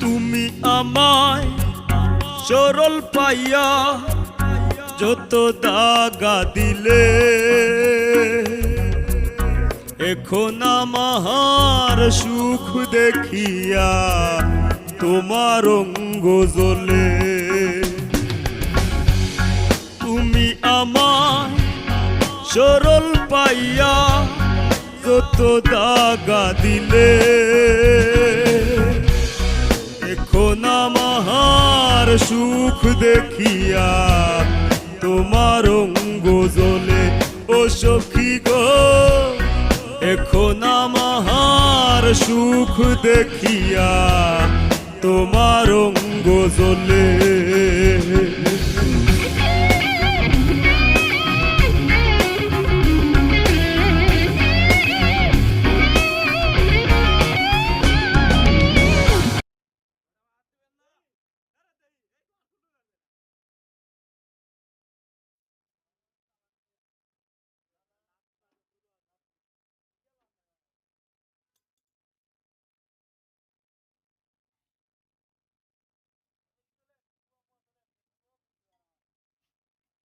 তুমি আমায় সরল পাইয়া যত দাগা দিলে, এখন আমার সুখ দেখিয়া তোমার অঙ্গ জ্বলে। তুমি আমায় সরল পাইয়া যত দাগা দিলে, এখন আমার সুখ দেখিয়া তোমার অঙ্গ জ্বলে। ও সখী গো, এখন আমার সুখ দেখিয়া তোমার অঙ্গ জ্বলে।